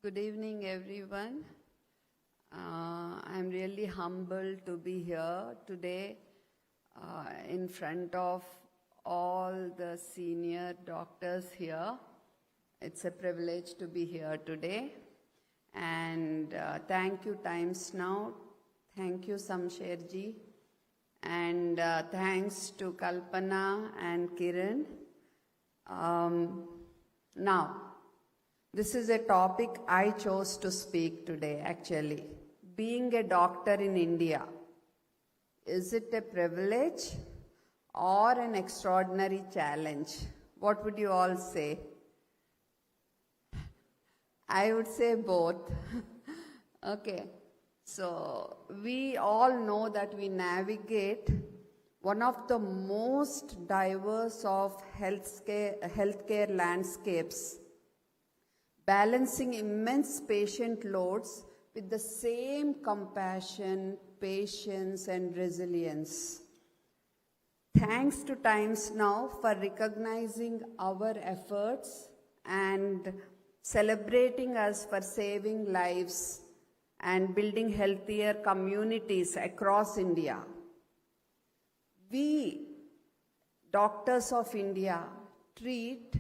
Good evening, everyone. I'm really humbled to be here today in front of all the senior doctors here. It's a privilege to be here today. And thank you, Times Now. Thank you, Samsherji. And thanks to Kalpana and Kiran. Now, this is a topic I chose to speak today, actually. Being a doctor in India, is it a privilege or an extraordinary challenge? What would you all say? I would say both. Okay. So, we all know that we navigate one of the most diverse of healthcare landscapes, balancing immense patient loads with the same compassion, patience, and resilience. Thanks to Times Now for recognizing our efforts and celebrating us for saving lives and building healthier communities across India. We, doctors of India, treat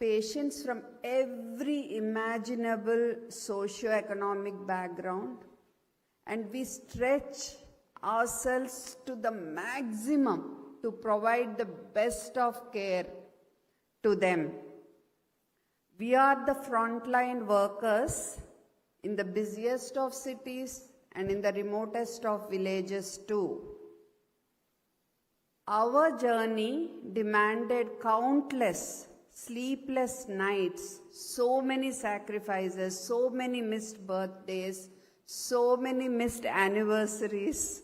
patients from every imaginable socio-economic background, and we stretch ourselves to the maximum to provide the best of care to them. We are the frontline workers in the busiest of cities and in the remotest of villages too. Our journey demanded countless sleepless nights, so many sacrifices, so many missed birthdays, so many missed anniversaries.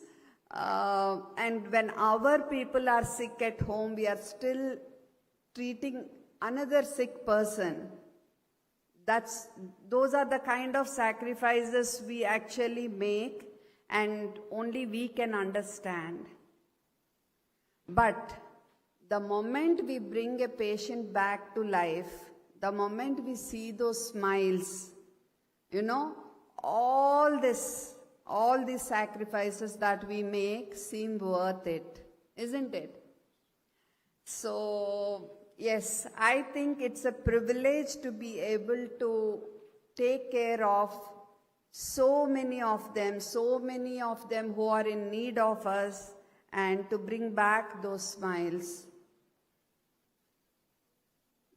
And when our people are sick at home, we are still treating another sick person. Those are the kind of sacrifices we actually make, and only we can understand. But the moment we bring a patient back to life, the moment we see those smiles, all these sacrifices that we make seem worth it, isn't it? So, yes, I think it's a privilege to be able to take care of so many of them who are in need of us, and to bring back those smiles.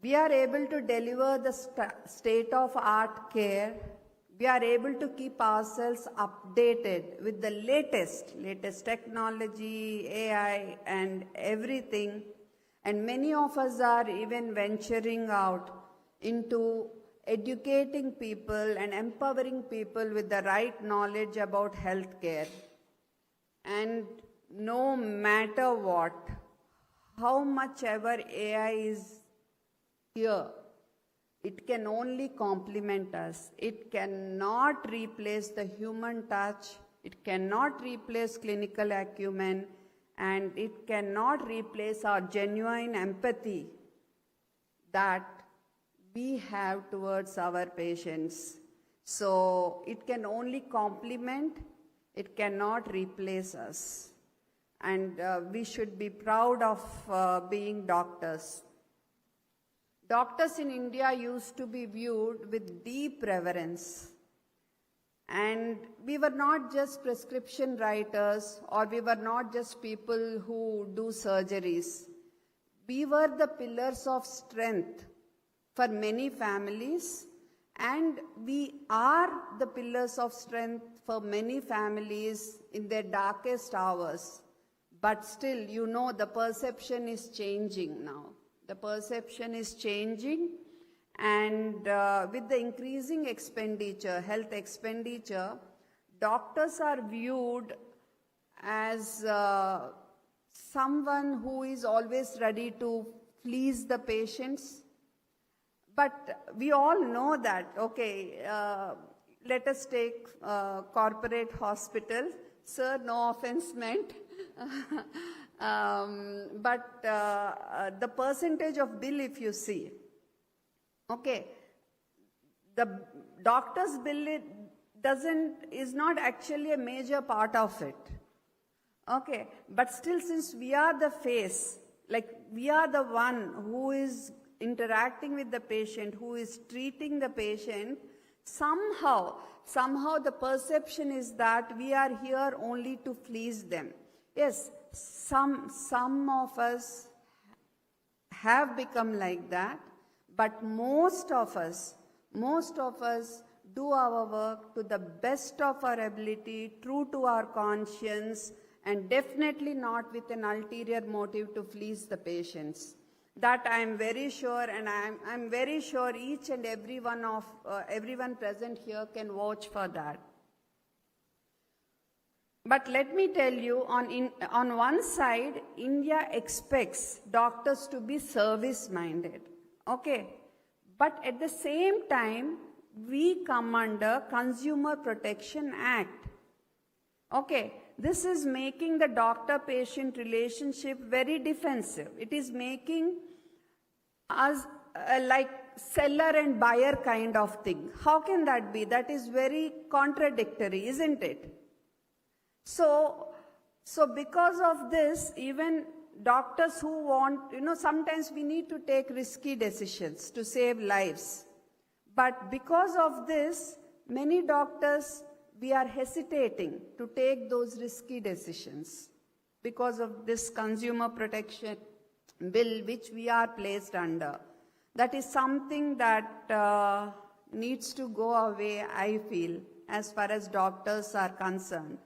We are able to deliver the state-of-art care. We are able to keep ourselves updated with the latest technology, AI, and everything. And many of us are even venturing out into educating people and empowering people with the right knowledge about healthcare. And no matter what, how much ever AI is here, it can only complement us. It cannot replace the human touch. It cannot replace clinical acumen, and it cannot replace our genuine empathy that we have towards our patients. So it can only complement, it cannot replace us. And we should be proud of being doctors. Doctors in India used to be viewed with deep reverence. And we were not just prescription writers, or we were not just people who do surgeries. We were the pillars of strength for many families, and we are the pillars of strength for many families in their darkest hours. But still, the perception is changing now. The perception is changing, and with the increasing expenditure, health expenditure, doctors are viewed as someone who is always ready to please the patients. But we all know that, let us take corporate hospital. Sir, no offense meant. But the percentage of bill, if you see, okay, the doctor's bill is not actually a major part of it. Okay, but still, since we are the face, like we are the one who is interacting with the patient, who is treating the patient, somehow the perception is that we are here only to please them. Yes, some of us have become like that, but most of us do our work to the best of our ability, true to our conscience, and definitely not with an ulterior motive to please the patients. That I am very sure, and I'm very sure each and everyone present here can vouch for that. But let me tell you, on one side, India expects doctors to be service-minded, okay? But at the same time, we come under Consumer Protection Act, okay? This is making the doctor-patient relationship very defensive. It is making us like seller and buyer kind of thing. How can that be? That is very contradictory, isn't it? So because of this, even doctors who want, sometimes we need to take risky decisions to save lives. But because of this, many doctors, we are hesitating to take those risky decisions because of this consumer protection bill which we are placed under. That is something that needs to go away, I feel, as far as doctors are concerned.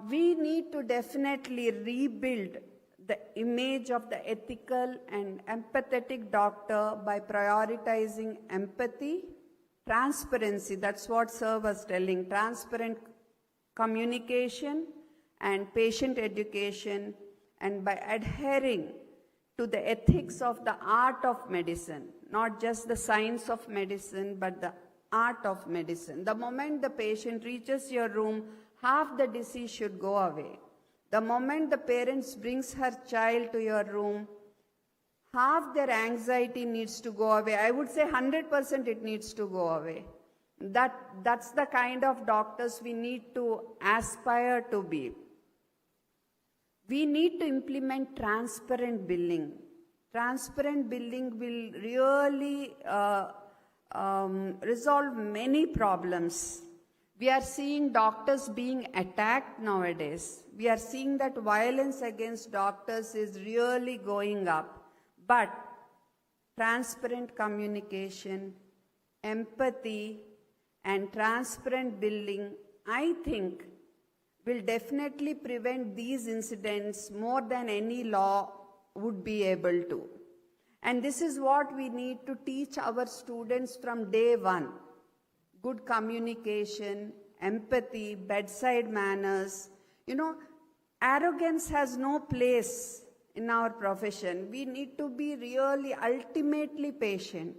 We need to definitely rebuild the image of the ethical and empathetic doctor by prioritizing empathy, transparency, that's what Sir was telling, transparent communication and patient education, and by adhering to the ethics of the art of medicine, not just the science of medicine, but the art of medicine. The moment the patient reaches your room, half the disease should go away. The moment the parents brings her child to your room, half their anxiety needs to go away. I would say 100% it needs to go away. That's the kind of doctors we need to aspire to be. We need to implement transparent billing. Transparent billing will really resolve many problems. We are seeing doctors being attacked nowadays. We are seeing that violence against doctors is really going up. But transparent communication, empathy, and transparent billing, I think, will definitely prevent these incidents more than any law would be able to. And this is what we need to teach our students from day one. Good communication, empathy, bedside manners. Arrogance has no place in our profession. We need to be really ultimately patient.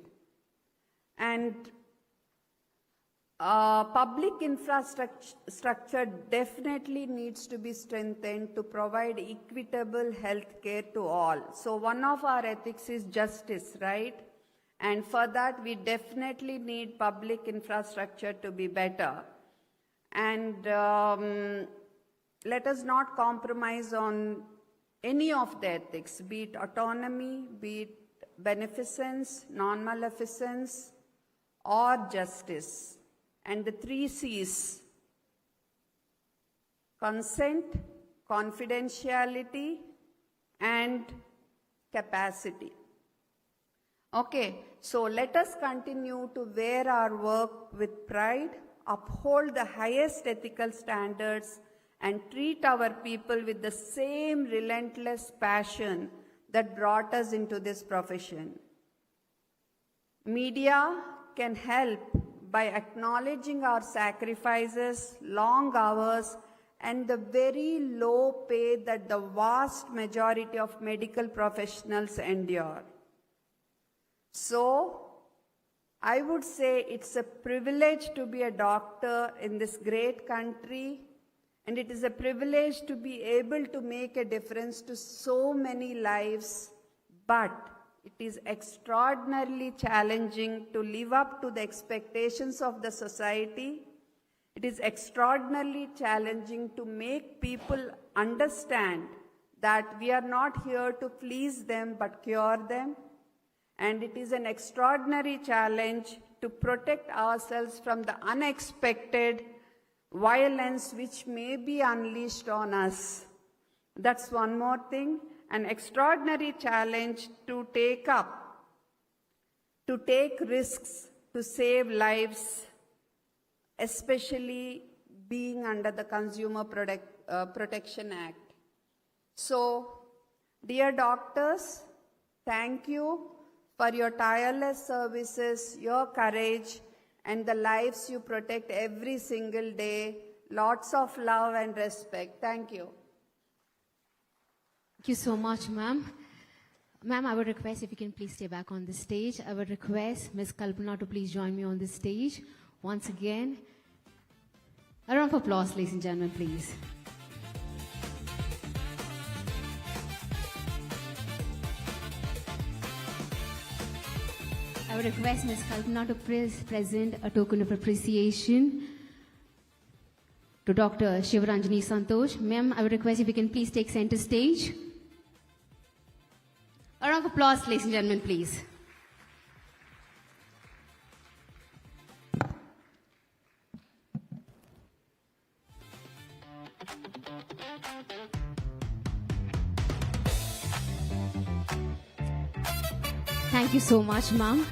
And public infrastructure definitely needs to be strengthened to provide equitable health care to all. So one of our ethics is justice, right? And for that, we definitely need public infrastructure to be better. And let us not compromise on any of the ethics, be it autonomy, be it beneficence, non-maleficence, or justice. And the 3 C's: consent, confidentiality, and capacity. Okay, so let us continue to wear our work with pride, uphold the highest ethical standards, and treat our people with the same relentless passion that brought us into this profession. Media can help by acknowledging our sacrifices, long hours, and the very low pay that the vast majority of medical professionals endure. So, I would say it's a privilege to be a doctor in this great country, And it is a privilege to be able to make a difference to so many lives, but it is extraordinarily challenging to live up to the expectations of the society. It is extraordinarily challenging to make people understand that we are not here to please them but cure them. And it is an extraordinary challenge to protect ourselves from the unexpected violence which may be unleashed on us. That's one more thing. An extraordinary challenge to take up, to take risks, to save lives, especially being under the Consumer Protection Act. So, dear doctors, thank you for your tireless services, your courage, and the lives you protect every single day. Lots of love and respect. Thank you. Thank you so much, ma'am. Ma'am, I would request if you can please stay back on the stage. I would request Ms. Kalpana to please join me on the stage. Once again, a round of applause, ladies and gentlemen, please. I would request Ms. Kalpana to present a token of appreciation to Dr. Sivaranjani Santosh. Ma'am, I would request if you can please take center stage. A round of applause, ladies and gentlemen, please. Thank you so much, ma'am.